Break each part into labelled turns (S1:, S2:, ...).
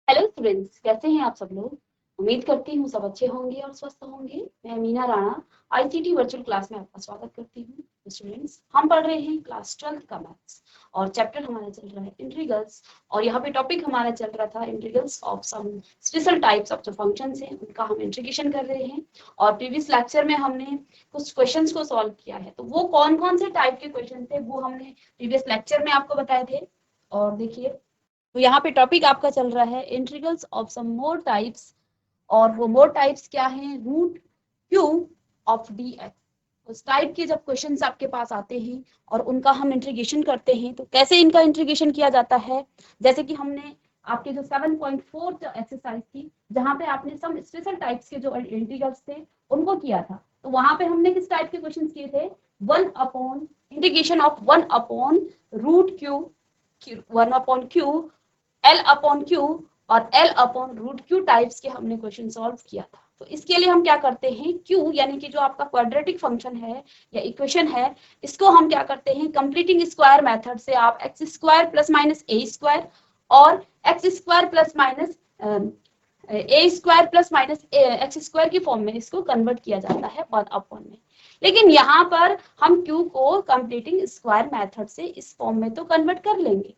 S1: Hello students, कैसे हैं आप सब लोग। उम्मीद करती हूँ सब अच्छे होंगे और स्वस्थ होंगे। मैं Meena Rana ICT virtual class में आपका स्वागत करती हूँ। स्टूडेंट्स, हम पढ़ रहे हैं क्लास 12 का मैथ्स और चैप्टर हमारा चल रहा है इंटीग्रल्स। और यहाँ पे टॉपिक हमारा चल रहा था integrals of some special types of जो फंक्शंस हैं उनका हम इंटीग्रेशन कर रहे हैं। और प्रीवियस लेक्चर में हमने कुछ क्वेश्चंस को सॉल्व किया है, तो वो कौन कौन से टाइप के क्वेश्चन थे वो हमने प्रीवियस लेक्चर में आपको बताए थे। और देखिए, तो यहाँ पे टॉपिक आपका चल रहा है integrals of some more types. और वो मोर टाइप्स क्या हैं? Root q of d x. उस टाइप के जब क्वेश्चंस आपके पास आते हैं और उनका हम इंटीग्रेशन करते हैं, तो कैसे इनका इंटीग्रेशन किया जाता है। जैसे कि हमने आपके जो 7.4 एक्सरसाइज थी, जहां पे आपने सम स्पेशल टाइप्स के जो इंटीग्रल्स थे उनको किया था, तो वहां पे हमने किस टाइप के क्वेश्चंस किए थे? One upon integration of one upon root Q, one upon Q, L upon Q और L upon root Q types के हमने क्वेश्चन सॉल्व किया था। तो इसके लिए हम क्या करते हैं, क्यू यानी कि जो आपका क्वाड्रेटिक फंक्शन है या इक्वेशन है, इसको हम क्या करते हैं, कंप्लीटिंग स्क्वायर मेथड से आप एक्स स्क्वायर प्लस माइनस ए स्क्वायर और एक्स स्क्वायर प्लस माइनस ए square plus minus x square की फॉर्म में इसको कन्वर्ट किया जाता है वन अपॉन में। लेकिन यहाँ पर हम क्यू को कंप्लीटिंग स्क्वायर मेथड से इस फॉर्म में तो कन्वर्ट कर लेंगे,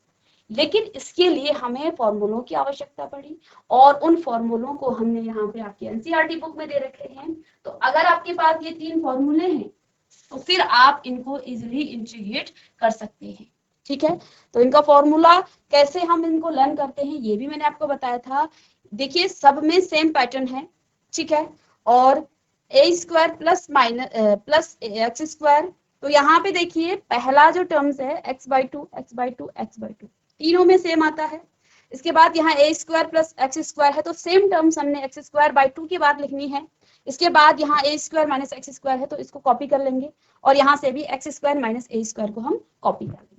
S1: लेकिन इसके लिए हमें फॉर्मूलों की आवश्यकता पड़ी। और उन फॉर्मूलों को हमने यहाँ पे आपकी एनसीईआरटी बुक में दे रखे हैं। तो अगर आपके पास ये 3 फॉर्मूले हैं तो फिर आप इनको इजिली इंटीग्रेट कर सकते हैं। ठीक है, तो इनका फॉर्मूला कैसे हम इनको लर्न करते हैं ये भी मैंने आपको बताया था। देखिए, सब में सेम पैटर्न है। ठीक है, और a square plus minus plus x square, तो यहाँ पे देखिए पहला जो टर्म्स है x by two x by two x by two, तीनों में सेम आता है। इसके बाद यहाँ a square plus x square है, तो सेम टर्म्स हमने एक्स स्क्वायर बाई टू के बाद लिखनी है। इसके बाद यहाँ a square minus x square है, तो इसको कॉपी कर लेंगे और यहाँ से भी एक्स स्क्वायर माइनस ए स्क्वायर को हम कॉपी कर लेंगे।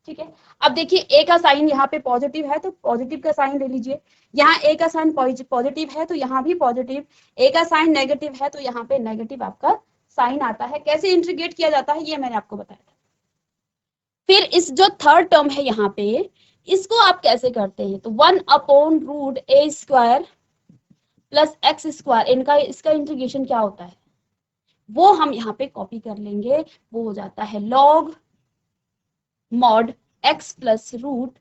S1: ठीक है, अब देखिए ए का साइन यहाँ पे पॉजिटिव है तो पॉजिटिव का साइन ले लीजिए। यहाँ ए का साइन पॉजिटिव है तो यहाँ भी पॉजिटिव, ए का साइन नेगेटिव है तो यहाँ पे नेगेटिव आपका साइन आता है। कैसे इंटीग्रेट किया जाता है ये मैंने आपको बताया था। फिर इस जो थर्ड टर्म है यहाँ पे, इसको आप कैसे करते हैं, तो one upon root a square plus x square, इनका इसका इंटीग्रेशन क्या होता है वो हम यहाँ पे कॉपी कर लेंगे। वो हो जाता है log mod x plus root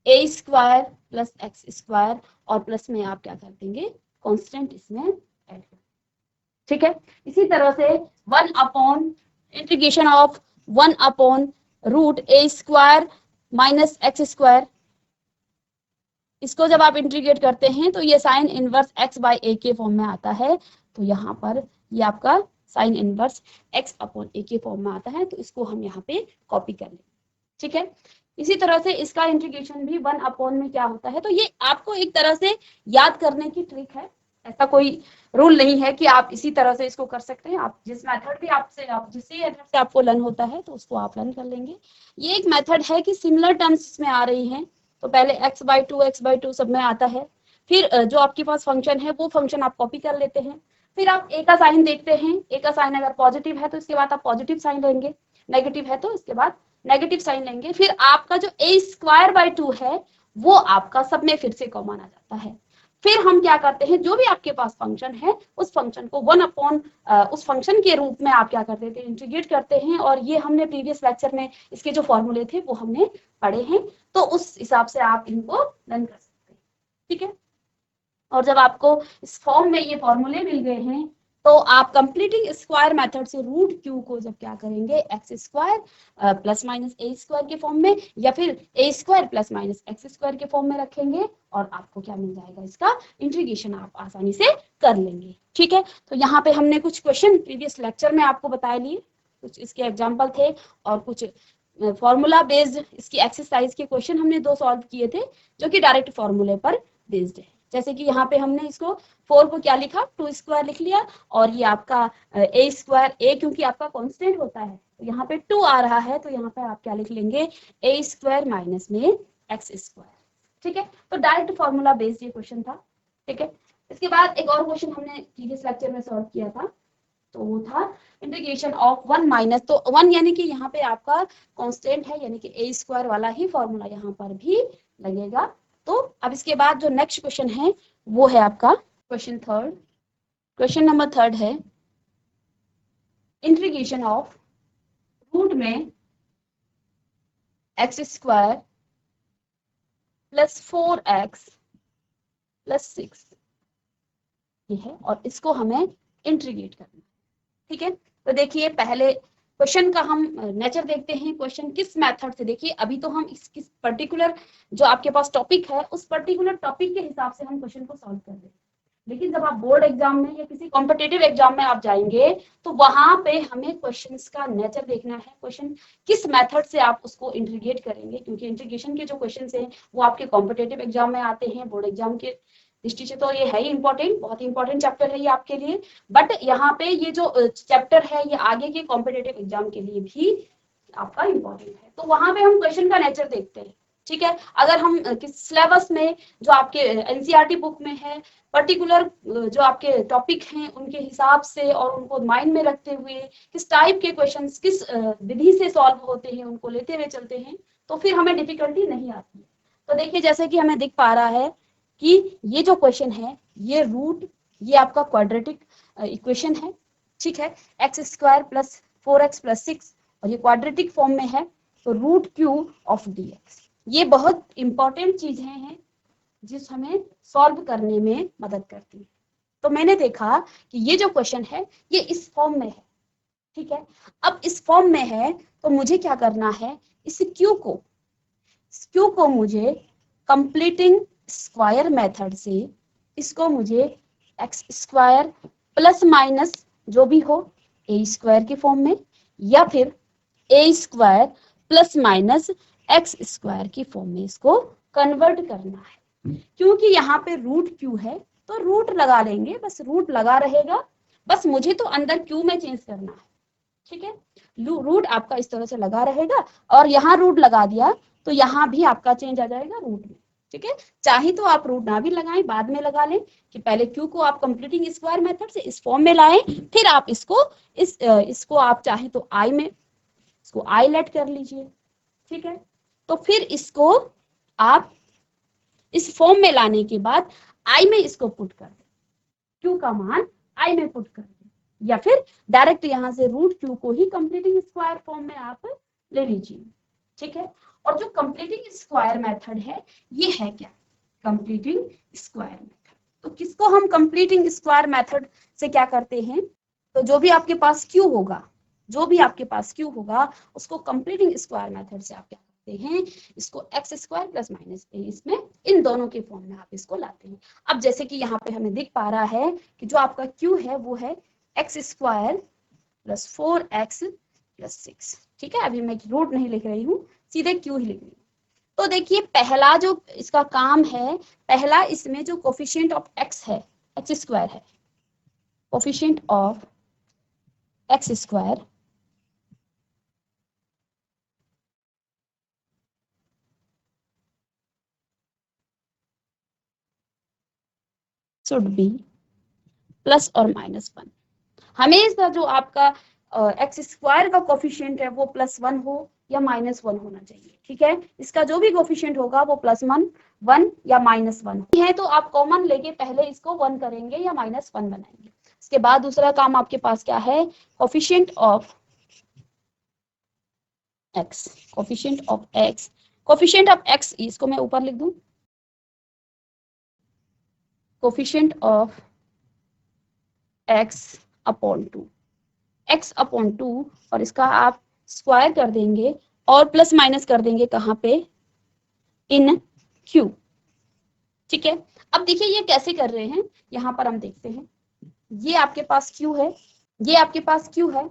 S1: a square plus x square, और प्लस में आप क्या कर देंगे, कांस्टेंट इसमें ऐड कर। ठीक है, इसी तरह से one upon integration of one upon root a square minus x square, इसको जब आप इंटीग्रेट करते हैं तो ये sine inverse x by a के फॉर्म में आता है। तो यहाँ पर ये आपका साइन इनवर्स एक्स अपॉन ए के फॉर्म में आता है, तो इसको हम यहाँ पे कॉपी कर लेंगे। ठीक है, इसी तरह से इसका इंटीग्रेशन भी वन अपॉन में क्या होता है, तो ये आपको एक तरह से याद करने की ट्रिक है। ऐसा कोई रूल नहीं है कि आप इसी तरह से इसको कर सकते हैं। आप जिस मेथड भी आपसे आप जिस मेथड से आपको लर्न होता है तो उसको आप लर्न कर लेंगे। ये एक मेथड है कि सिमिलर टर्म्स इसमें आ रही हैं, तो पहले एक्स बाई टू सब में आता है। फिर जो आपके पास फंक्शन है वो फंक्शन आप कॉपी कर लेते हैं। फिर आप ए का साइन देखते हैं, ए का साइन अगर पॉजिटिव है तो इसके बाद आप पॉजिटिव साइन लेंगे, नेगेटिव है तो इसके बाद नेगेटिव साइन लेंगे। फिर आपका जो ए स्क्वायर बाई टू है वो आपका सब में फिर से कॉमन आ जाता है। फिर हम क्या करते हैं, जो भी आपके पास फंक्शन है उस फंक्शन को वन अपॉन उस फंक्शन के रूप में आप क्या कर देते हैं, इंटीग्रेट करते हैं। और ये हमने प्रीवियस लेक्चर में इसके जो फॉर्मूले थे वो हमने पढ़े हैं, तो उस हिसाब से आप इनको रन कर सकते हैं। ठीक है, और जब आपको इस फॉर्म में ये फॉर्मूले मिल गए हैं तो आप कंप्लीटिंग स्क्वायर मेथड से रूट क्यू को जब क्या करेंगे, एक्स स्क्वायर प्लस माइनस ए स्क्वायर के फॉर्म में या फिर a square plus minus x square के फॉर्म में रखेंगे और आपको क्या मिल जाएगा, इसका इंटीग्रेशन आप आसानी से कर लेंगे। ठीक है, तो यहाँ पे हमने कुछ क्वेश्चन प्रीवियस लेक्चर में आपको बताए लिए, कुछ इसके एग्जाम्पल थे और कुछ फॉर्मूला बेस्ड इसकी एक्सरसाइज के क्वेश्चन हमने 2 सॉल्व किए थे जो कि डायरेक्ट फॉर्मूले पर बेस्ड है। जैसे कि यहाँ पे हमने इसको 4 को क्या लिखा, 2 स्क्वायर लिख लिया, और ये आपका ए स्क्वायर, ए क्योंकि आपका कांस्टेंट होता है तो यहाँ पे 2 आ रहा है, तो यहाँ पे आप क्या लिख लेंगे, ए स्क्वायर माइनस में एक्स स्क्वायर। ठीक है, तो डायरेक्ट फॉर्मूला बेस्ड ये क्वेश्चन था। ठीक है, इसके बाद एक और क्वेश्चन हमने प्रीवियस लेक्चर में सॉल्व किया था, तो वो था इंटीग्रेशन ऑफ वन माइनस, तो वन यानी कि यहाँ पे आपका कांस्टेंट है, यानी कि ए स्क्वायर वाला ही फॉर्मूला यहाँ पर भी लगेगा। तो अब इसके बाद जो नेक्स्ट क्वेश्चन है वो है आपका question third. Question number third है इंटीग्रेशन ऑफ रूट में x square plus 4x plus 6 ये है और इसको हमें इंटीग्रेट करना है। ठीक है, तो देखिए पहले क्वेश्चन का हम नेचर देखते हैं। क्वेश्चन किस मेथड से, देखिए अभी तो हम किस पर्टिकुलर जो आपके पास टॉपिक है उस पर्टिकुलर टॉपिक के हिसाब से हम क्वेश्चन को सॉल्व कर रहे हैं, लेकिन जब आप बोर्ड एग्जाम में या किसी कॉम्पिटिटिव एग्जाम में आप जाएंगे तो वहां पे हमें क्वेश्चंस का नेचर देखना है, क्वेश्चन किस मेथड से आप उसको इंटीग्रेट करेंगे, क्योंकि इंटीग्रेशन के जो क्वेश्चंस हैं वो आपके कॉम्पिटिटिव एग्जाम में आते हैं, बोर्ड एग्जाम के दृष्टि से तो ये है ही इंपॉर्टेंट, बहुत ही इंपॉर्टेंट चैप्टर है ये आपके लिए। बट यहाँ पे ये जो चैप्टर है ये आगे के कॉम्पिटिटिव एग्जाम के लिए भी आपका इंपॉर्टेंट है, तो वहां पे हम क्वेश्चन का नेचर देखते हैं। ठीक है, अगर हम सिलेबस में जो आपके एनसीईआरटी बुक में है पर्टिकुलर जो आपके टॉपिक हैं उनके हिसाब से और उनको माइंड में रखते हुए किस टाइप के क्वेश्चंस किस विधि से सॉल्व होते हैं उनको लेते हुए चलते हैं तो फिर हमें डिफिकल्टी नहीं आती है। तो देखिए जैसे कि हमें दिख पा रहा है कि ये जो क्वेश्चन है ये रूट ये आपका क्वाड्रेटिक इक्वेशन है। ठीक है, x square plus 4x plus 6 और ये क्वाड्रेटिक फॉर्म में है, तो रूट क्यू ऑफ dx ये बहुत इंपॉर्टेंट चीजें हैं जिस हमें सॉल्व करने में मदद करती है। तो मैंने देखा कि ये जो क्वेश्चन है ये इस फॉर्म में है। ठीक है, अब इस फॉर्म में है तो मुझे क्या करना है, इस क्यू को मुझे कंप्लीटिंग स्क्वायर मेथड से इसको मुझे एक्स स्क्वायर प्लस माइनस जो भी हो ए स्क्वायर के फॉर्म में या फिर a square plus minus x square की फॉर्म में इसको कन्वर्ट करना है। क्योंकि यहाँ पे रूट क्यू है तो रूट लगा लेंगे, बस रूट लगा रहेगा, बस मुझे तो अंदर क्यू में चेंज करना है। ठीक है, रूट आपका इस तरह से लगा रहेगा और यहाँ रूट लगा दिया तो यहाँ भी आपका चेंज आ जाएगा रूट में। ठीक है, चाहे तो आप रूट ना भी लगाएं, बाद में लगा लें कि पहले क्यू को आप कंप्लीटिंग स्क्वायर मेथड से इस फॉर्म में लाएं, फिर आप इसको आप चाहे तो आई में इसको आई लेट कर लीजिए। ठीक है, तो फिर इसको आप इस फॉर्म में लाने के बाद आई में इसको पुट कर दें, क्यू का मान आई में पुट कर दें, या फिर डायरेक्ट यहां से रूट क्यू को ही कंप्लीटिंग स्क्वायर फॉर्म में आप ले लीजिए। ठीक है, और जो कंप्लीटिंग स्क्वायर मेथड है ये है क्या, कंप्लीटिंग स्क्वायर मेथड। तो किसको हम कंप्लीटिंग स्क्वायर मेथड से क्या करते हैं, तो जो भी आपके पास क्यू होगा उसको कंप्लीटिंग स्क्वायर मेथड से आप क्या करते हैं, इसको एक्स स्क्वायर प्लस माइनस ए इसमें इन दोनों के फॉर्म में आप इसको लाते हैं। अब जैसे कि यहाँ पे हमें दिख पा रहा है कि जो आपका क्यू है वो है x square plus 4x plus 6। ठीक है, अभी मैं रूट नहीं लिख रही हूँ, सीधे क्यू ही लिख रही हूँ। तो देखिए पहला जो इसका काम है, पहला इसमें जो कोफिशिएंट ऑफ x है एक्स स्क्वायर है, coefficient of x square should be plus और माइनस 1। हमेशा जो आपका एक्स स्क्वायर का कोफिशिएंट है वो +1 हो या -1 होना चाहिए। ठीक है, इसका जो भी कोफिशिएंट होगा वो +1, 1 या -1 है, तो आप कॉमन लेके पहले इसको 1 करेंगे या -1 बनाएंगे। इसके बाद दूसरा काम आपके पास क्या है, coefficient of x, coefficient of x इसको मैं ऊपर लिख दूं, कोफिशिएंट ऑफ x अपॉन 2 और इसका आप स्क्वायर कर देंगे और प्लस माइनस कर देंगे कहाँ पे, इन q। ठीक है, अब देखिए ये कैसे कर रहे हैं, यहाँ पर हम देखते हैं, ये आपके पास q है, ये आपके पास q है,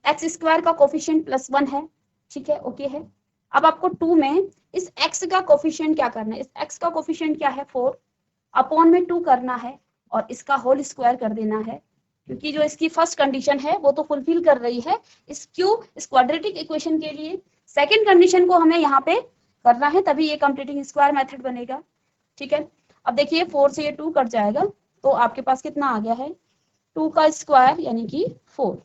S1: एक्स स्क्वायर का कोफिशिएंट +1 है। ठीक है, ओके है। अब आपको 2 में इस x का कोफिशिएंट क्या करना है, इस x का कोफिशिएंट क्या है 4 अपॉन में 2 करना है और इसका होल स्क्वायर कर देना है, क्योंकि जो इसकी फर्स्ट कंडीशन है वो तो फुलफिल कर रही है इस क्वाड्रेटिक इक्वेशन के लिए। सेकंड कंडीशन को हमें यहाँ पे करना है, तभी ये कंप्लीटिंग स्क्वायर मेथड बनेगा। ठीक है, अब देखिए 4 से ये 2 कट जाएगा तो आपके पास कितना आ गया है, 2 का स्क्वायर यानी कि 4।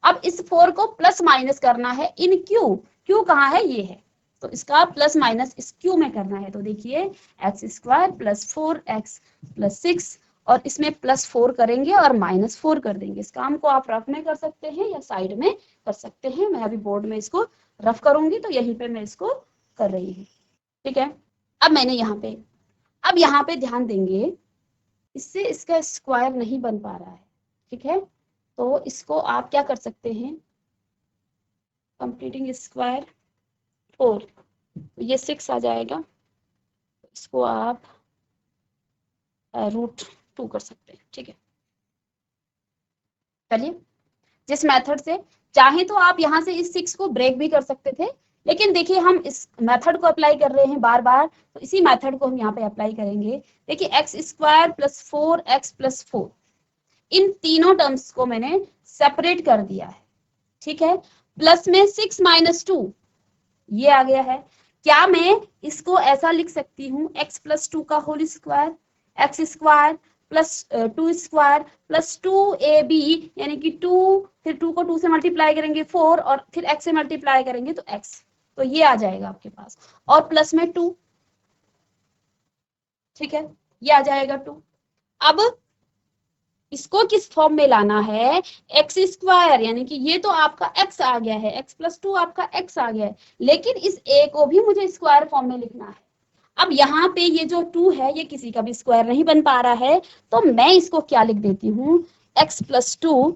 S1: अब इस 4 को प्लस माइनस करना है इन क्यू कहाँ है, ये है तो इसका प्लस माइनस इस क्यू में करना है। तो देखिए x square plus 4x plus 6 और इसमें प्लस 4 करेंगे और माइनस 4 कर देंगे। इस काम को आप रफ में कर सकते हैं या साइड में कर सकते हैं। मैं अभी बोर्ड में इसको रफ करूंगी तो यहीं पे मैं इसको कर रही हूँ। ठीक है, अब मैंने यहाँ पे ध्यान देंगे, इससे इसका स्क्वायर नहीं बन पा रहा है। ठीक है, तो इसको आप क्या कर सकते हैं, कंप्लीटिंग स्क्वायर 4, तो ये 6 आ जाएगा, इसको आप √2 कर सकते हैं। ठीक है, चलिए जिस मेथड से चाहे तो आप यहाँ से इस 6 को ब्रेक भी कर सकते थे, लेकिन देखिए हम इस मेथड को अप्लाई कर रहे हैं बार बार, तो इसी मेथड को हम यहाँ पे अप्लाई करेंगे। देखिए x square plus 4x plus 4, इन तीनों टर्म्स को मैंने सेपरेट कर दिया है। ठीक है, प्लस में 6 माइनस 2 ये आ गया है। क्या मैं इसको ऐसा लिख सकती हूँ x प्लस 2 का whole square, x square plus 2 square plus 2ab, यानी कि 2 फिर 2 को 2 से मल्टीप्लाई करेंगे 4 और फिर x से मल्टीप्लाई करेंगे तो x, तो ये आ जाएगा आपके पास, और प्लस में 2। ठीक है, ये आ जाएगा 2। अब इसको किस फॉर्म में लाना है, एक्स स्क्वायर, यानी कि ये तो आपका x आ गया है, x प्लस 2 आपका x आ गया है, लेकिन इस a को भी मुझे स्क्वायर फॉर्म में लिखना है। अब यहाँ पे ये जो 2 है ये किसी का भी स्क्वायर नहीं बन पा रहा है, तो मैं इसको क्या लिख देती हूँ, x प्लस 2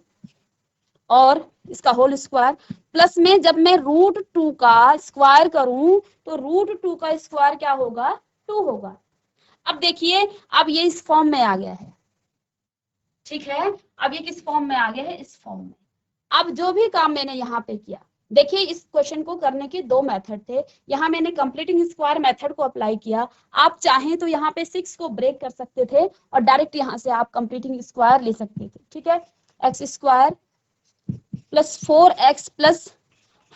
S1: और इसका होल स्क्वायर, प्लस में जब मैं √2 का स्क्वायर करूं तो √2 का स्क्वायर क्या होगा, 2 होगा। अब देखिए अब ये इस फॉर्म में आ गया है। ठीक है, अब ये किस फॉर्म में आ गया है, इस फॉर्म में। अब जो भी काम मैंने यहाँ पे किया, देखिए इस क्वेश्चन को करने के 2 मेथड थे, यहाँ मैंने कंप्लीटिंग स्क्वायर मेथड को अप्लाई किया। आप चाहें तो यहाँ पे 6 को ब्रेक कर सकते थे और डायरेक्ट यहाँ से आप कंप्लीटिंग स्क्वायर ले सकते थे। ठीक है, x square plus 4x plus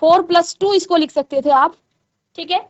S1: 4 plus 2 इसको लिख सकते थे आप। ठीक है,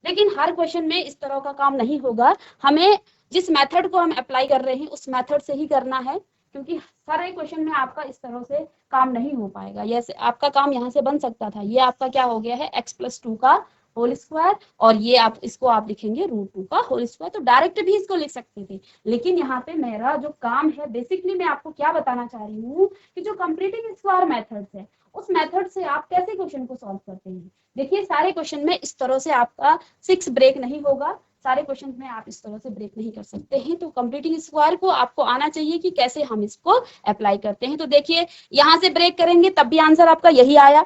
S1: लेकिन हर क्वेश्चन में इस तरह का काम नहीं होगा, हमें जिस मेथड को हम अप्लाई कर रहे हैं उस मेथड से ही करना है, क्योंकि सारे क्वेश्चन में आपका इस तरह से काम नहीं हो पाएगा। ये आपका काम यहाँ से बन सकता था, ये आपका क्या हो गया है, x प्लस 2 का होल स्क्वायर, और ये आप इसको आप लिखेंगे √2 का होल स्क्वायर, तो डायरेक्ट भी इसको लिख सकते थे। लेकिन यहाँ पे मेरा जो काम है, बेसिकली मैं आपको क्या बताना चाह रही हूँ कि जो कंप्लीटिंग स्क्वायर मेथड है उस मेथड से आप कैसे क्वेश्चन को सॉल्व करते हैं। देखिए सारे क्वेश्चन में इस तरह से आपका 6 ब्रेक नहीं होगा, सारे क्वेश्चन में आप इस तरह से ब्रेक नहीं कर सकते हैं। तो कंप्लीटिंग स्क्वायर को आपको आना चाहिए कि कैसे हम इसको अप्लाई करते हैं। तो देखिए यहाँ से ब्रेक करेंगे तब भी आंसर आपका यही आया,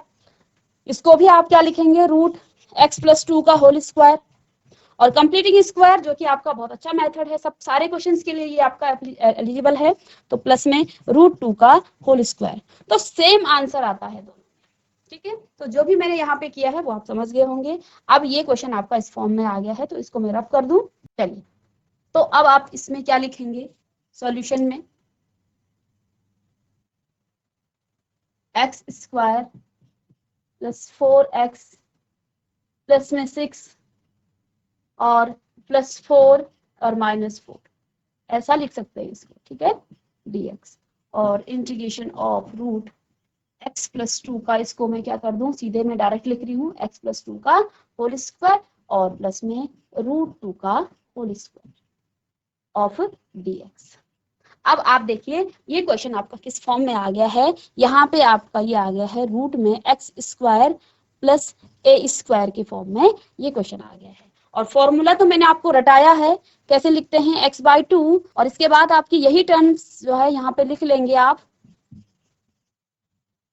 S1: इसको भी आप क्या लिखेंगे, √x प्लस 2 का होल स्क्वायर, और कंप्लीटिंग स्क्वायर जो कि आपका बहुत अच्छा मेथड है, सब सारे क्वेश्चंस के लिए ये आपका एलिजिबल है, तो प्लस में √2 का होल स्क्वायर, तो सेम आंसर आता है दोनों। ठीक है, तो जो भी मैंने यहाँ पे किया है वो आप समझ गए होंगे। अब ये क्वेश्चन आपका इस फॉर्म में आ गया है, तो इसको मैं रफ कर दूं। चलिए, तो अब आप इसमें क्या लिखेंगे सॉल्यूशन में, x square plus 4x plus में 6 और प्लस 4 और माइनस 4, ऐसा लिख सकते हैं इसको। ठीक है, dx और इंटीग्रेशन ऑफ x प्लस 2 का, इसको मैं क्या कर दूं, सीधे मैं डायरेक्ट लिख रही हूँ, x प्लस 2 का होल स्क्वायर और प्लस में √2 का होल स्क्वायर ऑफ dx। अब आप देखिए ये क्वेश्चन आपका किस फॉर्म में आ गया है, यहाँ पे आपका ये आ गया है रूट में x square plus a square के फॉर्म में ये क्वेश्चन आ गया है। और फॉर्मूला तो मैंने आपको रटाया है, कैसे लिखते हैं, x/2, और इसके बाद आपकी यही टर्म्स जो है यहाँ पे लिख लेंगे आप।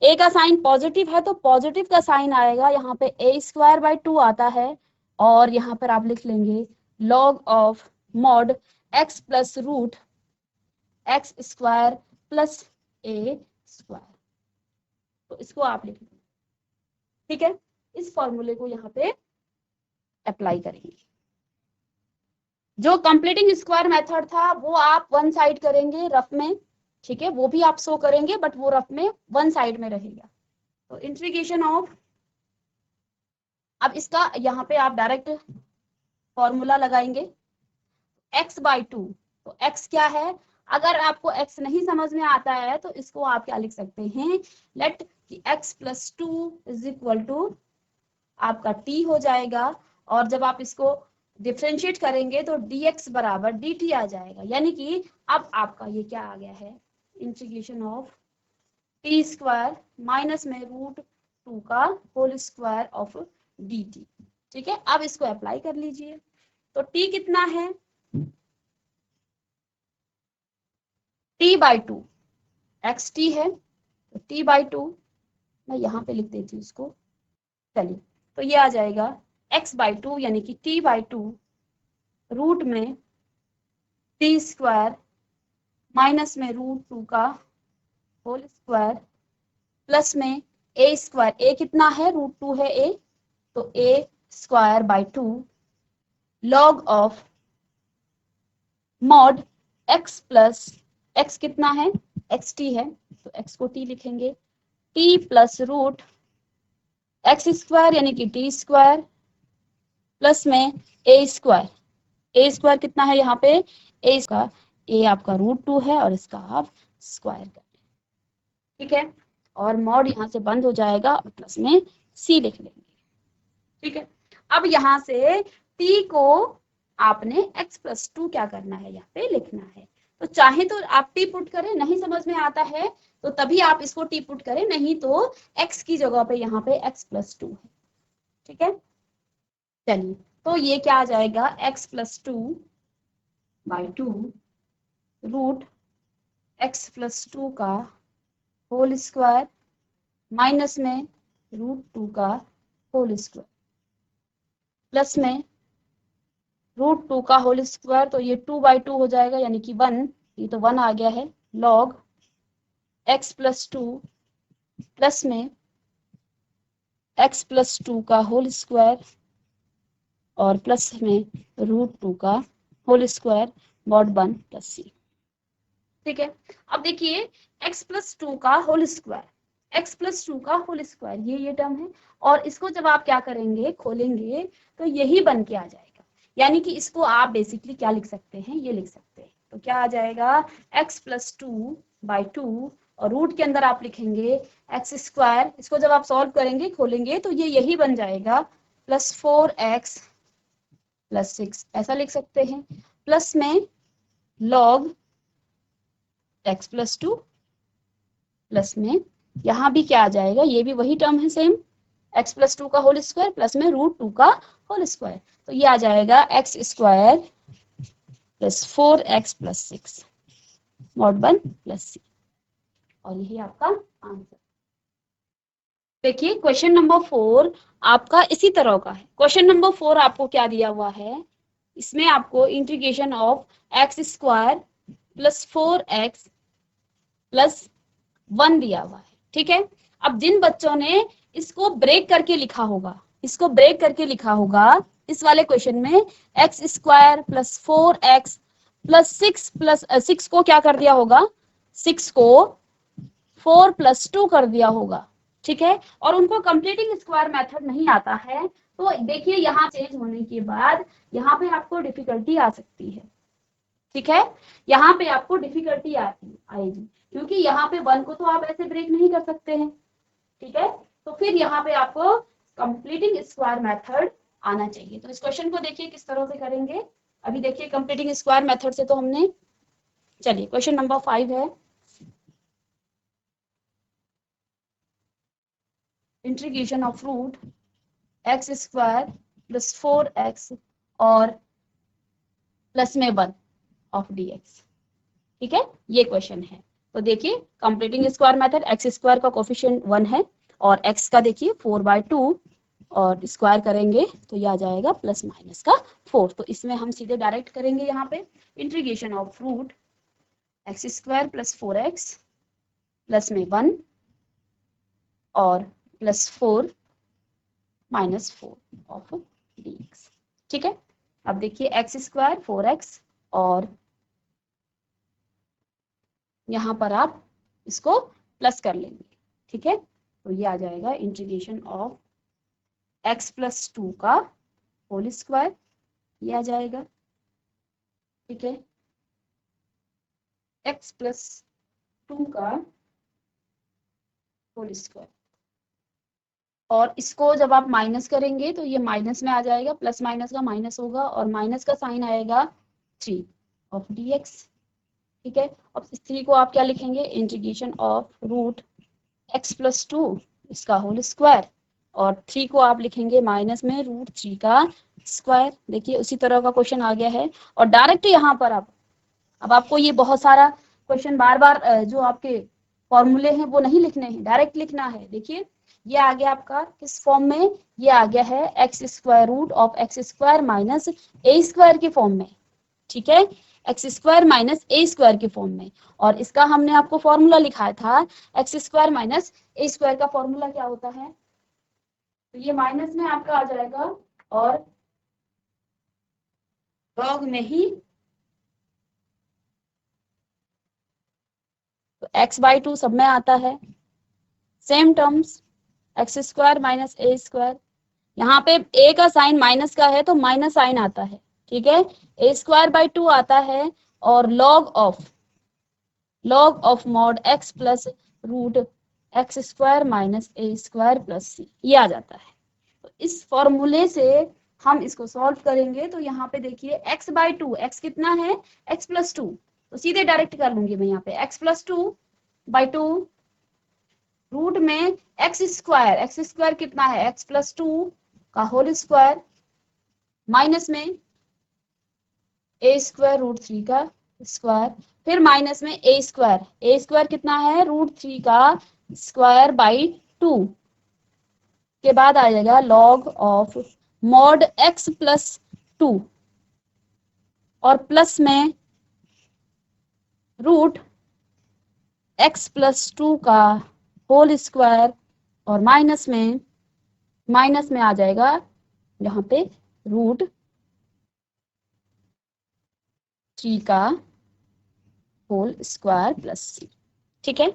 S1: a का साइन पॉजिटिव है तो पॉजिटिव का साइन आएगा, यहाँ पे a²/2 आता है, और यहाँ पर आप लिख लेंगे log of mod x plus root x square plus a square, तो इसको आप लिख लेंगे। ठीक है, इस फॉर्मूले को यहाँ पे अप्लाई करेंगे। जो कंप्लीटिंग स्क्वायर मेथड था वो आप वन साइड करेंगे रफ में, ठीक है, वो भी आप शो करेंगे बट वो रफ में वन साइड में रहेगा। तो इंटीग्रेशन ऑफ, अब इसका यहाँ पे आप डायरेक्ट फॉर्मूला लगाएंगे, x/2, तो x क्या है, अगर आपको x नहीं समझ में आता है तो इसको आप क्या लिख सकते हैं, let x plus 2 is equal to आपका t हो जाएगा, और जब आप इसको डिफ्रेंशिएट करेंगे तो dx बराबर dt आ जाएगा। यानी कि अब आपका ये क्या आ गया है, integration of T square minus में √2 का होल स्क्वायर ऑफ dt। ठीक है, अब इसको अप्लाई कर लीजिए। तो t कितना है, t/2, एक्स टी है तो t/2, मैं यहाँ पे लिख देती हूँ इसको। चलिए, तो ये आ जाएगा x/2 यानी कि t/2 रूट में टी स्क्वायर माइनस में √2 का होल स्क्वायर प्लस में a स्क्वायर, a कितना है, √2 है a, तो a square by 2 log of mod x plus x कितना है, एक्स टी है तो x को t लिखेंगे, t plus root x square यानी कि टी स्क्वायर प्लस में ए स्क्वायर, ए स्क्वायर कितना है यहाँ पे, ए का ए आपका √2 है और इसका आप स्क्वायर कर, ठीक है, और मॉड यहाँ से बंद हो जाएगा और प्लस में सी लिख लेंगे। ठीक है, अब यहाँ से t को आपने x+2 क्या करना है, यहाँ पे लिखना है। तो चाहे तो आप t पुट करें, नहीं समझ में आता है तो तभी आप इसको t पुट करें, नहीं तो x की जगह पे यहाँ पे x+2 है। ठीक है, चलिए, तो ये क्या आ जाएगा, x+2/2 रूट x+2 का होल स्क्वायर माइनस में √2 का होल स्क्वायर प्लस में √2 का होल स्क्वायर, तो ये 2/2 हो जाएगा यानी कि 1, ये तो 1 आ गया है, लॉग x+2 प्लस में x+2 का होल स्क्वायर और प्लस में √2 का होल स्क्वायर मॉड 1 प्लस सी। ठीक है, अब देखिए x+2 का होल स्क्वायर, x+2 का होल स्क्वायर, ये टर्म है, और इसको जब आप क्या करेंगे, खोलेंगे तो यही बन के आ जाएगा। यानी कि इसको आप बेसिकली क्या लिख सकते हैं, ये लिख सकते हैं। तो क्या आ जाएगा, x+2/2 और रूट के अंदर आप लिखेंगे एक्स स्क्वायर, इसको जब आप सॉल्व करेंगे, खोलेंगे तो ये यही बन जाएगा, प्लस 4x + 6 ऐसा लिख सकते हैं, प्लस में लॉग x+2 प्लस में यहाँ भी क्या आ जाएगा, ये भी वही टर्म है सेम, x+2 का होल स्क्वायर प्लस में √2 का होल स्क्वायर, तो ये आ जाएगा x² + 4x + 6 mod 1 plus c, और यही आपका आंसर। देखिए क्वेश्चन नंबर 4 आपका इसी तरह का है। क्वेश्चन नंबर 4 आपको क्या दिया हुआ है, इसमें आपको इंटीग्रेशन ऑफ x² + 4x + 1 दिया हुआ है। ठीक है, अब जिन बच्चों ने इसको ब्रेक करके लिखा होगा, इसको ब्रेक करके लिखा होगा, इस वाले क्वेश्चन में x² + 4x + 6 को क्या कर दिया होगा, 6 को 4 + 2 कर दिया होगा। ठीक है, और उनको कंप्लीटिंग स्क्वायर मेथड नहीं आता है, तो देखिए यहाँ चेंज होने के बाद यहाँ पे आपको डिफिकल्टी आ सकती है। ठीक है, यहाँ पे आपको डिफिकल्टी आएगी, क्योंकि यहाँ पे 1 को तो आप ऐसे ब्रेक नहीं कर सकते हैं। ठीक है, तो फिर यहाँ पे आपको कंप्लीटिंग स्क्वायर मेथड आना चाहिए। तो इस क्वेश्चन को देखिए किस तरह से करेंगे। अभी देखिए कंप्लीटिंग स्क्वायर मेथड से तो हमने, चलिए क्वेश्चन नंबर 5 है, integration of root x² + 4x और प्लस में 1 ऑफ dx। ठीक है, ये क्वेश्चन है। तो देखिए कंप्लीटिंग स्क्वायर मेथड, x² का कोफिशिएंट 1 है और x का देखिए 4/2 और स्क्वायर करेंगे तो ये आ जाएगा प्लस माइनस का 4। तो इसमें हम सीधे डायरेक्ट करेंगे, यहाँ पे integration of root x² + 4x plus में 1 और प्लस 4 - 4 ऑफ dx। ठीक है, अब देखिए x² 4x और यहाँ पर आप इसको प्लस कर लेंगे। ठीक है, तो ये आ जाएगा इंटीग्रेशन ऑफ x+2 का होल स्क्वायर, ये आ जाएगा। ठीक है, x+2 का होल स्क्वायर और इसको जब आप माइनस करेंगे तो ये माइनस में आ जाएगा, प्लस माइनस का माइनस होगा और माइनस का साइन आएगा 3 ऑफ dx। ठीक है, अब इस 3 को आप क्या लिखेंगे, integration of root x plus 2 इसका होल स्क्वायर, और 3 को आप लिखेंगे माइनस में रूट 3 का स्क्वायर। देखिए उसी तरह का क्वेश्चन आ गया है। और डायरेक्ट यहाँ पर आप, अब आपको ये बहुत सारा क्वेश्चन बार बार जो आपके फॉर्मूले हैं वो नहीं लिखने हैं, डायरेक्ट लिखना है। देखिए ये आ गया आपका किस फॉर्म में, ये आ गया है x square root of x square minus A square के फॉर्म में। ठीक है, एक्स स्क्वायर माइनस ए स्क्वायर के फॉर्म में। और इसका हमने आपको फॉर्मूला लिखाया था, एक्स स्क्वायर माइनस ए स्क्वायर का फॉर्मूला क्या होता है, तो ये माइनस में आपका आ जाएगा और लॉग में ही, तो एक्स बाई 2 सब में आता है। Same terms x square minus ए स्क्वायर, यहाँ पे ए का साइन माइनस का है तो माइनस साइन आता है। ठीक है, ए स्क्वायर बाई 2 आता है और log of mod x plus root x square minus A square plus c, ये आ जाता है। तो इस फॉर्मूले से हम इसको सॉल्व करेंगे तो यहाँ पे देखिए एक्स बाई 2, एक्स कितना है, एक्स प्लस 2, तो सीधे डायरेक्ट कर लूंगी मैं यहाँ पे एक्स प्लस 2 बाई 2 रूट में एक्स स्क्वायर कितना है, एक्स प्लस 2 का होल स्क्वायर माइनस में ए स्क्वायर रूट 3 का स्क्वायर, फिर माइनस में ए स्क्वायर कितना है, रूट 3 का स्क्वायर बाई 2 के बाद आ जाएगा log of mod x plus 2 और प्लस में रूट एक्स प्लस 2 का होल स्क्वायर और माइनस में आ जाएगा यहाँ पे रूट 3 का होल स्क्वायर प्लस सी। ठीक है,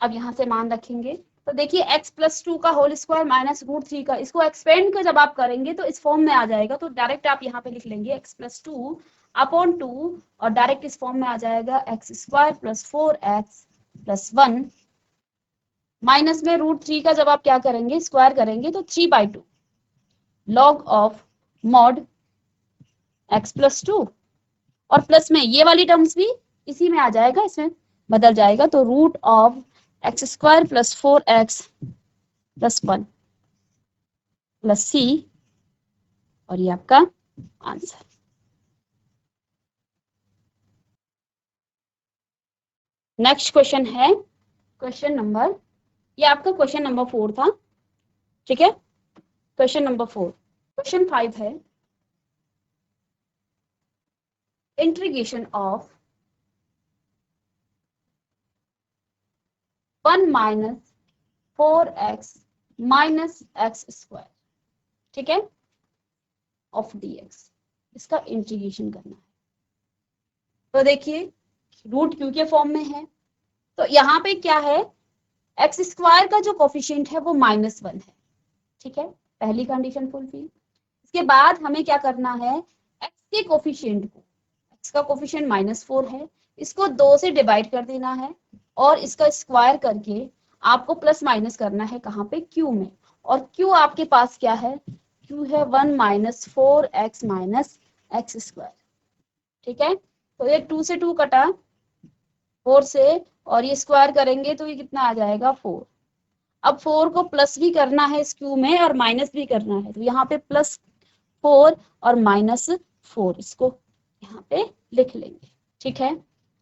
S1: अब यहाँ से मान रखेंगे तो देखिए x प्लस 2 का होल स्क्वायर माइनस रूट 3 का, इसको एक्सपेंड कर जब आप करेंगे तो इस फॉर्म में आ जाएगा। तो डायरेक्ट आप यहाँ पे लिख लेंगे x प्लस 2 अपॉन 2 और डायरेक्ट इस फॉर्म में आ जाएगा x square plus 4x plus 1 minus में रूट 3 का जब आप क्या करेंगे, स्क्वायर करेंगे तो 3 by 2 log of mod x plus 2 और प्लस में ये वाली टर्म्स भी इसी में आ जाएगा, इसमें बदल जाएगा। तो root of x square plus 4x plus 1 plus c, और ये आपका आंसर। नेक्स्ट क्वेश्चन है क्वेश्चन नंबर, ये आपका क्वेश्चन नंबर 4 था। ठीक है, क्वेश्चन नंबर 4। क्वेश्चन 5 है integration of 1 minus 4x minus x square, ठीक है, ऑफ dx, इसका इंटीग्रेशन करना है। तो देखिए रूट क्यू के फॉर्म में है, तो यहाँ पे क्या है, एक्स स्क्वायर का जो कोफिशिएंट है वो -1 है। ठीक है, पहली कंडीशन फुलफिल। इसके बाद हमें क्या करना है, एक्स के कोफिशिएंट को, एक्स का कोफिशिएंट -4 है, इसको 2 से डिवाइड कर देना है और इसका स्क्वायर करके आपको प्लस माइनस करना है कहाँ पे, क्यू में। और क्यू आपके पास क्या है, क्यू है 1 minus 4x minus x square. ठीक है, तो ये 2 से 2 कटा, 4 से, और ये स्क्वायर करेंगे तो ये कितना आ जाएगा 4। अब 4 को प्लस भी करना है इस क्यू में और माइनस भी करना है, तो यहाँ पे +4 और -4 इसको यहाँ पे लिख लेंगे। ठीक है,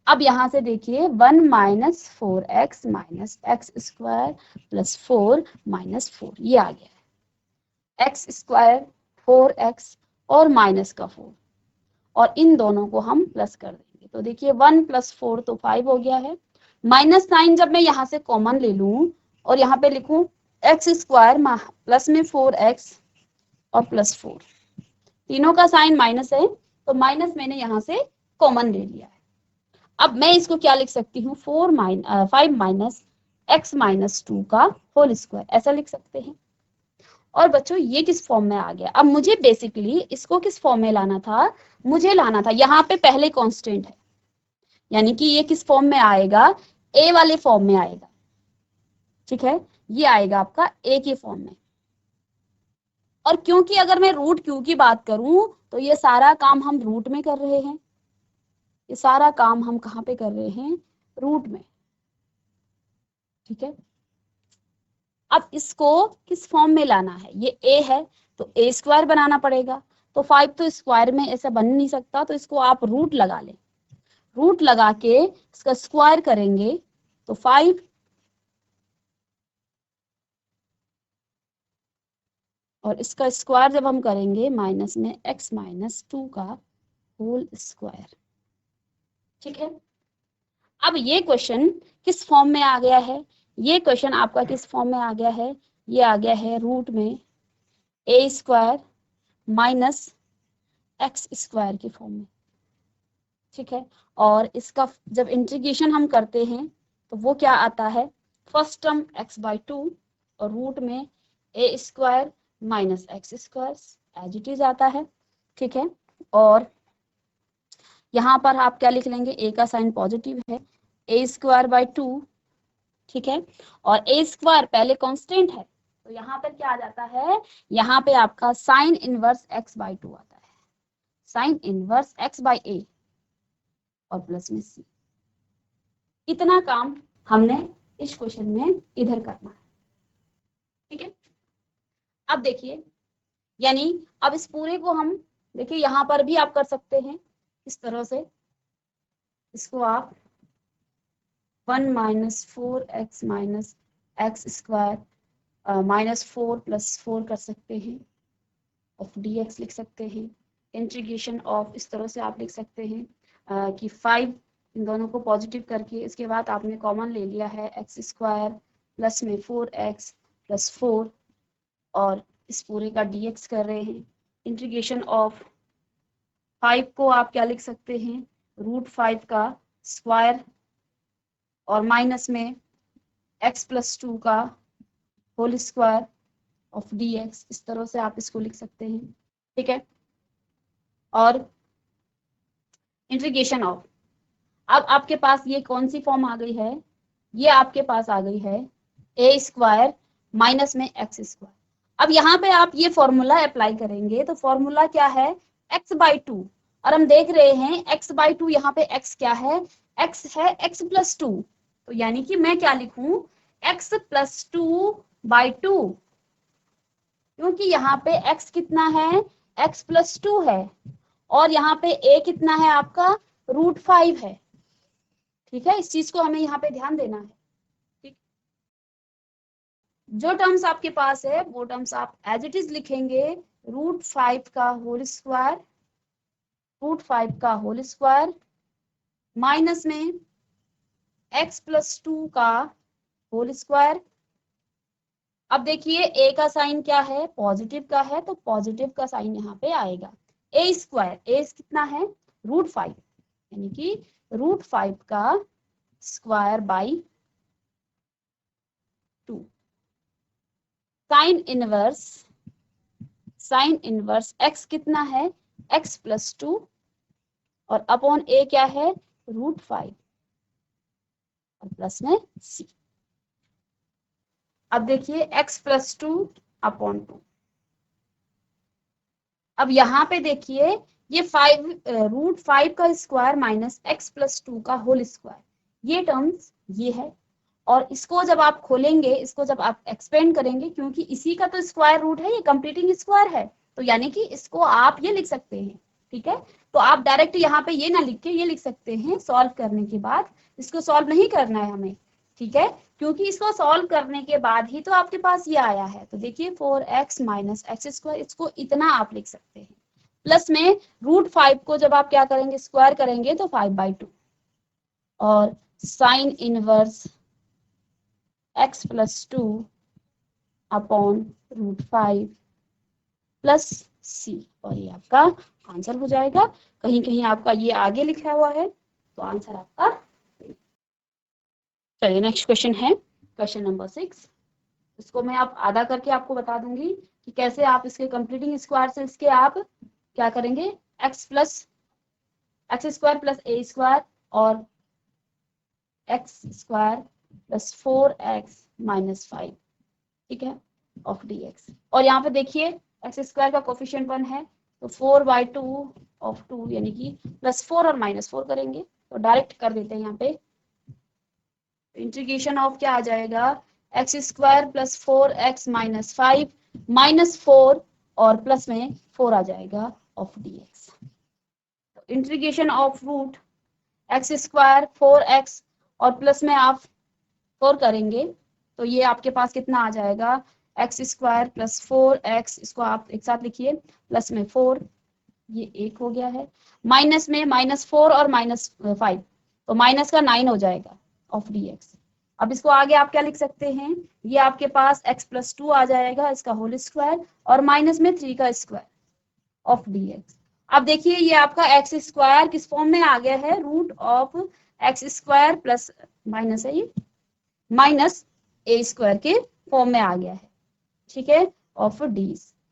S1: अब यहाँ से देखिए 1 minus 4x minus x square plus 4 minus 4, ये आ गया है एक्स स्क्वायर 4x और माइनस का 4, और इन दोनों को हम प्लस कर देंगे। तो देखिए 1 + 4 तो 5 हो गया है। माइनस साइन जब मैं यहाँ से कॉमन ले लूं और यहाँ पे लिखूं एक्स स्क्वायर प्लस में 4x और +4, तीनों का साइन माइनस है तो माइनस मैंने यहाँ से कॉमन ले लिया है। अब मैं इसको क्या लिख सकती हूँ, 5 माइनस x माइनस 2 का होल स्क्वायर, ऐसा लिख सकते हैं। और बच्चों ये किस फॉर्म में आ गया, अब मुझे बेसिकली इसको किस फॉर्म में लाना था, मुझे लाना था यहाँ पे पहले कांस्टेंट है, यानी कि ये किस फॉर्म में आएगा, ए वाले फॉर्म में आएगा। ठीक है, ये आएगा आपका ए के फॉर्म में। और क्योंकि अगर मैं रूट क्यू की बात करूं तो ये सारा काम हम रूट में कर रहे हैं, ये सारा काम हम कहाँ पे कर रहे हैं, रूट में, ठीक है। अब इसको किस फॉर्म में लाना है, ये a है तो a स्क्वायर बनाना पड़ेगा, तो 5 तो स्क्वायर में ऐसा बन नहीं सकता, तो इसको आप रूट लगा लें, रूट लगा के इसका स्क्वायर करेंगे तो 5, और इसका स्क्वायर जब हम करेंगे माइनस में x माइनस 2 का होल स्क्वायर, ठीक है। अब ये क्वेश्चन किस फॉर्म में आ गया है, ये क्वेश्चन आपका किस फॉर्म में आ गया है, ये आ गया है रूट में a square minus x square की फॉर्म में, ठीक है। और इसका जब इंटीग्रेशन हम करते हैं तो वो क्या आता है, फर्स्ट टर्म x/2 और रूट में a square minus x square as it is आता है, ठीक है। और यहाँ पर आप क्या लिख लेंगे, a का साइन पॉजिटिव है, a स्क्वायर बाई 2, ठीक है। और a स्क्वायर पहले कांस्टेंट है तो यहाँ पर क्या आ जाता है, यहाँ पे आपका साइन इनवर्स x/2 आता है, साइन इनवर्स x/a और प्लस में c। इतना काम हमने इस क्वेश्चन में इधर करना है, ठीक है। अब देखिए, यानी अब इस पूरे को हम देखिए यहाँ पर भी आप कर सकते हैं इस तरह से, इसको आप 1 minus 4x minus x square minus 4 plus 4 कर सकते हैं, ऑफ dx लिख सकते हैं, इंटीग्रेशन ऑफ इस तरह से आप लिख सकते हैं कि 5 इन दोनों को पॉजिटिव करके, इसके बाद आपने कॉमन ले लिया है एक्स स्क्वायर प्लस में 4x प्लस 4, और इस पूरे का dx कर रहे हैं, इंटीग्रेशन ऑफ 5 को आप क्या लिख सकते हैं, रूट 5 का स्क्वायर और माइनस में x प्लस 2 का होल स्क्वायर ऑफ dx, इस तरह से आप इसको लिख सकते हैं, ठीक है। और इंटीग्रेशन ऑफ, अब आपके पास ये कौन सी फॉर्म आ गई है, ये आपके पास आ गई है a स्क्वायर माइनस में एक्स स्क्वायर। अब यहाँ पे आप ये फॉर्मूला अप्लाई करेंगे तो फॉर्मूला क्या है, x/2, और हम देख रहे हैं x/2, यहाँ पे x क्या है, x है x प्लस 2, तो यानी कि मैं क्या लिखूं, x प्लस 2/2, क्योंकि यहाँ पे x कितना है, x प्लस 2 है, और यहाँ पे a कितना है आपका, रूट 5 है, ठीक है। इस चीज को हमें यहाँ पे ध्यान देना है, ठीक। जो टर्म्स आपके पास है वो टर्म्स आप एज इट इज लिखेंगे, रूट 5 का होल स्क्वायर, रूट 5 का होल स्क्वायर माइनस में x प्लस 2 का होल स्क्वायर। अब देखिए a का साइन क्या है, पॉजिटिव का है, तो पॉजिटिव का साइन यहाँ पे आएगा, a स्क्वायर, a कितना है, रूट 5, यानी कि रूट 5 का square by 2, sine inverse, sign inverse x कितना है, x प्लस 2, और अपॉन a क्या है, रूट 5 और प्लस में c। अब देखिए x प्लस 2 अपॉन 2, अब यहाँ पे देखिए ये 5 रूट 5 का स्क्वायर माइनस x प्लस 2 का होल स्क्वायर, ये टर्म्स ये है, और इसको जब आप खोलेंगे, इसको जब आप एक्सपेंड करेंगे, क्योंकि इसी का तो स्क्वायर रूट है, ये कंप्लीटिंग स्क्वायर है, तो यानी कि इसको आप ये लिख सकते हैं, ठीक है। तो आप डायरेक्ट यहाँ पे ये ना लिख के ये लिख सकते हैं, सॉल्व करने के बाद, इसको सॉल्व नहीं करना है हमें, ठीक है, क्योंकि इसको सॉल्व करने के बाद ही तो आपके पास ये आया है। तो देखिए 4x माइनस एक्स स्क्वायर, इसको इतना आप लिख सकते हैं, प्लस में रूट 5 को जब आप क्या करेंगे, स्क्वायर करेंगे तो 5/2, और sine inverse x plus 2 upon root 5 plus c, और ये आपका आंसर हो जाएगा। कहीं कहीं आपका ये आगे लिखा हुआ है, तो आंसर आपका, चलिए नेक्स्ट क्वेश्चन है क्वेश्चन नंबर 6। इसको मैं आप आधा करके आपको बता दूंगी कि कैसे आप इसके कंप्लीटिंग स्क्वायर से इसके आप क्या करेंगे, x square plus a square और x square plus 4x minus 5, ठीक है, ऑफ dx। और यहाँ पे देखिए एक्स स्क्वायर का कोफिशिएंट 1 है, तो 4/2 ऑफ 2 यानी कि +4 और -4 करेंगे, तो डायरेक्ट कर देते हैं यहाँ पे। इंटीग्रेशन ऑफ क्या आ जाएगा, x square plus 4x minus 5 -4 और प्लस में 4 आ जाएगा of dx। Integration of root x square 4x और प्लस में आप 4 करेंगे, तो ये आपके पास कितना आ जाएगा, एक्स स्क्वायर प्लस 4x, इसको आप एक साथ लिखिए, प्लस में 4, ये 1 हो गया है, माइनस में -4 और -5, तो माइनस का 9 हो जाएगा ऑफ dx। अब इसको आगे आप क्या लिख सकते हैं, ये आपके पास x प्लस 2 आ जाएगा, इसका होल स्क्वायर, और माइनस में 3 का स्क्वायर ऑफ dx। अब देखिए ये आपका एक्स स्क्वायर किस फॉर्म में आ गया है, root of x square plus minus है ये माइनस ए स्क्वायर के फॉर्म में आ गया है, ठीक है, ऑफ डी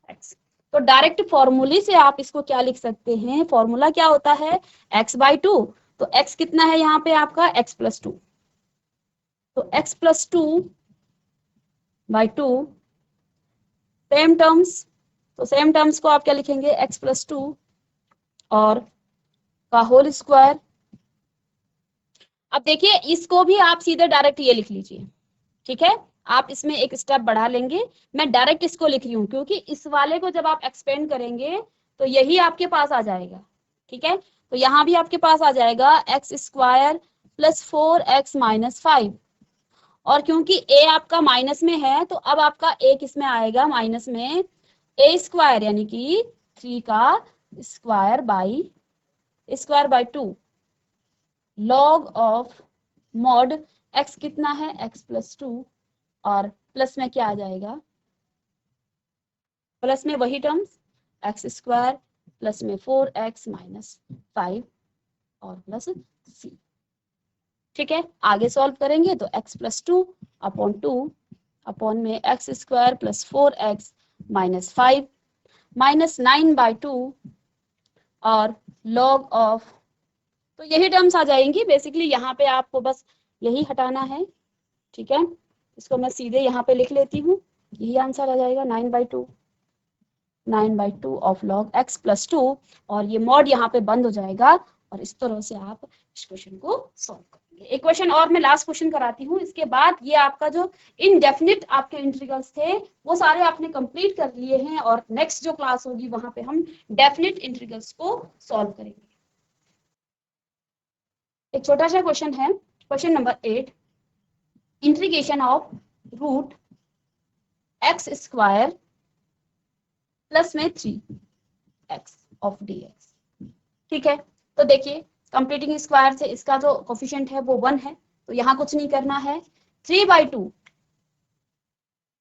S1: एक्स। तो डायरेक्ट फॉर्मूले से आप इसको क्या लिख सकते हैं, फॉर्मूला क्या होता है, x/2, तो x कितना है यहाँ पे आपका x प्लस 2, तो x प्लस 2/2 सेम टर्म्स, तो सेम टर्म्स को आप क्या लिखेंगे, x प्लस 2 और का होल स्क्वायर। अब देखिए इसको भी आप सीधे डायरेक्ट ये लिख लीजिए, ठीक है, आप इसमें एक स्टेप बढ़ा लेंगे, मैं डायरेक्ट इसको लिख रही हूँ क्योंकि इस वाले को जब आप एक्सपेंड करेंगे तो यही आपके पास आ जाएगा, ठीक है, तो यहाँ भी आपके पास आ जाएगा x square plus 4x minus 5, और क्योंकि a आपका माइनस में है तो अब आपका a किस में आएगा, माइनस में, a स्क्वायर यानी कि 3 का square by 2 log of mod x कितना है, x प्लस 2, और प्लस में क्या आ जाएगा, प्लस में वही टर्म्स एक्स स्क्वायर प्लस में 4x माइनस 5 और प्लस c, ठीक है, आगे सॉल्व करेंगे तो x प्लस 2/2 अपॉन में x square plus 4x minus 5 minus 9/2 और लॉग ऑफ, तो यही टर्म्स आ जाएंगी बेसिकली, यहाँ पे आपको बस यही हटाना है, ठीक है, इसको मैं सीधे यहाँ पे लिख लेती हूँ, यही आंसर आ जाएगा 9/2 ऑफ लॉग x प्लस 2, और ये मॉड यहाँ पे बंद हो जाएगा, और इस तरह से आप इस क्वेश्चन को सॉल्व करेंगे। एक क्वेश्चन और मैं लास्ट क्वेश्चन कराती हूँ, इसके बाद ये आपका जो इनडेफिनिट आपके इंटीग्रल्स थे वो सारे आपने कंप्लीट कर लिए हैं, और नेक्स्ट जो क्लास होगी वहां पे हम डेफिनिट इंटीग्रल्स को सॉल्व करेंगे। एक छोटा सा क्वेश्चन है, question number 8, integration of root x square plus में 3x ऑफ dx, ठीक है, तो देखिए कंप्लीटिंग स्क्वायर से इसका जो कोफिशिएंट है वो 1 है, तो यहाँ कुछ नहीं करना है, 3/2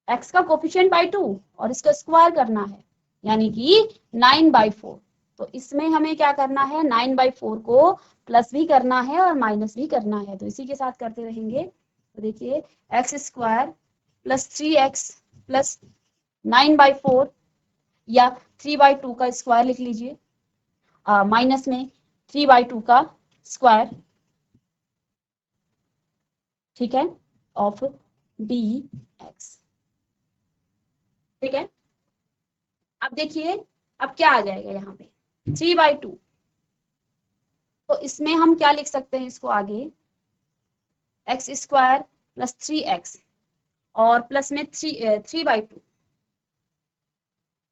S1: x का कोफिशिएंट बाई 2 और इसका स्क्वायर करना है, यानी कि 9/4, तो इसमें हमें क्या करना है, 9/4 को प्लस भी करना है और माइनस भी करना है, तो इसी के साथ करते रहेंगे। तो देखिए x square plus 3x plus 9/4 या 3/2 का स्क्वायर लिख लीजिए, माइनस में 3/2 का स्क्वायर, ठीक है, ऑफ dx, ठीक है। अब देखिए अब क्या आ जाएगा यहाँ पे 3/2, तो इसमें हम क्या लिख सकते हैं, इसको आगे एक्स स्क्वायर प्लस 3x और प्लस में 3/2,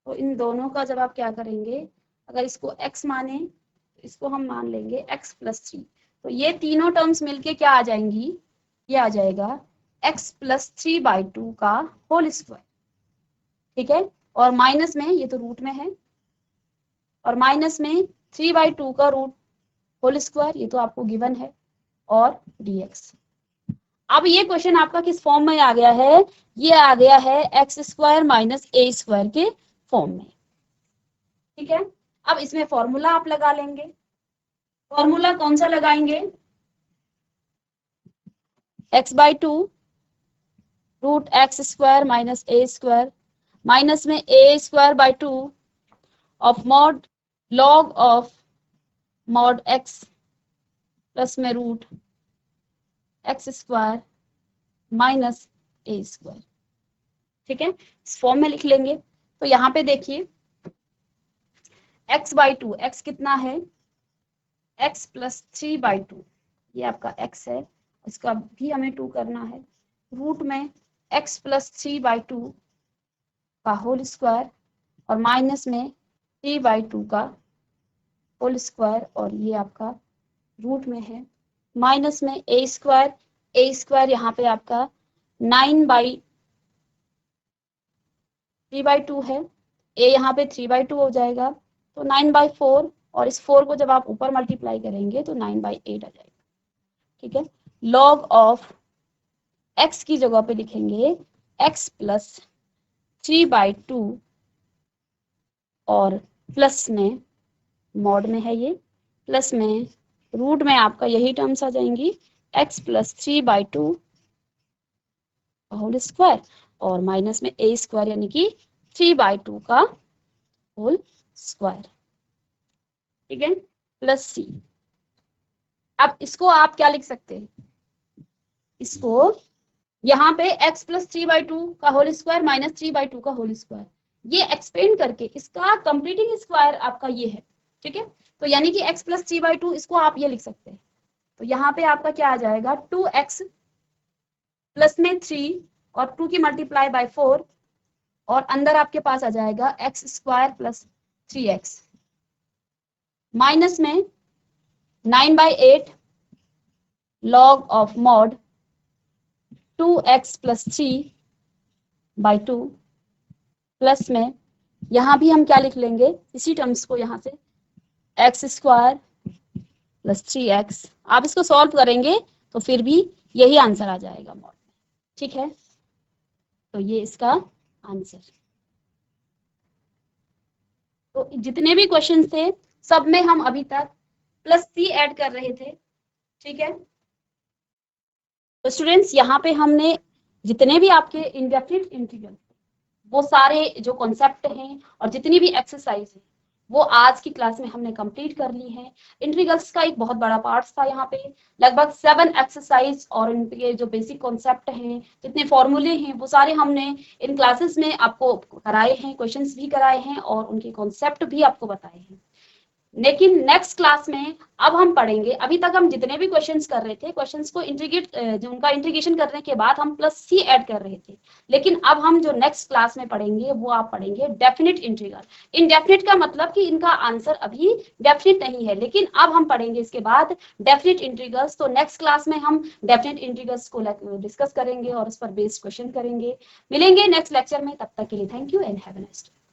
S1: तो इन दोनों का जब आप क्या करेंगे, अगर इसको x माने तो इसको हम मान लेंगे x प्लस 3, तो ये तीनों टर्म्स मिलके क्या आ जाएंगी, ये आ जाएगा x प्लस 3/2 का होल स्क्वायर, ठीक है, और माइनस में, ये तो रूट में है, और माइनस में 3/2 का रूट होल स्क्वायर, ये तो आपको गिवन है, और dx। अब ये क्वेश्चन आपका किस फॉर्म में आ गया है, ये आ गया है एक्स स्क्वायर माइनस ए स्क्वायर के फॉर्म में, ठीक है। अब इसमें फॉर्मूला आप लगा लेंगे, फॉर्मूला कौन सा लगाएंगे, x/2 root x square minus ए स्क्वायर माइनस में a square by 2 of mod log of mod x plus में रूट एक्स स्क्वायर माइनस ए स्क्वायर, ठीक है, इस फॉर्म में लिख लेंगे। तो यहाँ पे देखिए x/2, x कितना है, x + 3/2, ये आपका x है, इसका भी हमें 2 करना है, रूट में x + 3/2 का होल स्क्वायर और माइनस में 3/2 का होल स्क्वायर, और ये आपका रूट में है माइनस में a² यहाँ पे आपका 9/3/2 है, a यहाँ पे 3/2 हो जाएगा, तो 9/4, और इस 4 को जब आप ऊपर मल्टीप्लाई करेंगे तो 9/8 आ जाएगा। ठीक है, लॉग ऑफ x की जगह पे लिखेंगे x + 3/2 और प्लस में मॉड में है, ये प्लस में रूट में आपका यही टर्म्स आ जाएंगी x + 3/2 होल स्क्वायर और माइनस में a² यानी कि 3/2 का होल स्क्वायर। ठीक है, प्लस c। अब इसको आप क्या लिख सकते हैं, इसको यहाँ पे x + 3/2 का होल स्क्वायर माइनस 3/2 का होल स्क्वायर, ये एक्सपेंड करके इसका कंप्लीटिंग स्क्वायर आपका ये है। ठीक है, तो यानी कि x + 3/2 इसको आप ये लिख सकते हैं, तो यहाँ पे आपका क्या आ जाएगा 2x प्लस में 3 और 2 की मल्टीप्लाई बाय 4 और अंदर आपके पास आ जाएगा x² + 3x माइनस में 9/8 log of mod 2x + 3/2 plus में यहाँ भी हम क्या लिख लेंगे इसी टर्म्स को, यहाँ से x² + 3x, आप इसको सॉल्व करेंगे तो फिर भी यही आंसर आ जाएगा मॉड में। ठीक है, तो ये इसका आंसर। तो जितने भी क्वेश्चन थे सब में हम अभी तक +c ऐड कर रहे थे। ठीक है, तो स्टूडेंट्स यहाँ पे हमने जितने भी आपके इंडेफिनिट इंटीग्रल वो सारे जो कॉन्सेप्ट हैं और जितनी भी एक्सरसाइज है वो आज की क्लास में हमने कंप्लीट कर ली है। इंटीग्रल्स का एक बहुत बड़ा पार्ट था यहाँ पे, लगभग 7 एक्सरसाइज और इनके जो बेसिक कॉन्सेप्ट हैं, जितने फॉर्मूले हैं वो सारे हमने इन क्लासेस में आपको कराए हैं, क्वेश्चंस भी कराए हैं और उनके कॉन्सेप्ट भी आपको बताए हैं। लेकिन नेक्स्ट क्लास में अब हम पढ़ेंगे, अभी तक हम जितने भी क्वेश्चंस कर रहे थे, क्वेश्चंस को इंटीग्रेट जो उनका इंटीग्रेशन करने के बाद हम +c ऐड कर रहे थे, लेकिन अब हम जो नेक्स्ट क्लास में पढ़ेंगे वो आप पढ़ेंगे डेफिनिट इंटीग्रल। इनडेफिनिट का मतलब कि इनका आंसर अभी डेफिनिट नहीं है, लेकिन अब हम पढ़ेंगे इसके बाद डेफिनिट इंटीग्रल्स। तो नेक्स्ट क्लास में हम डेफिनिट इंटीग्रल्स को डिस्कस करेंगे और उस पर बेस्ड क्वेश्चन करेंगे। मिलेंगे नेक्स्ट लेक्चर में, तब तक के लिए thank you and have a nice day.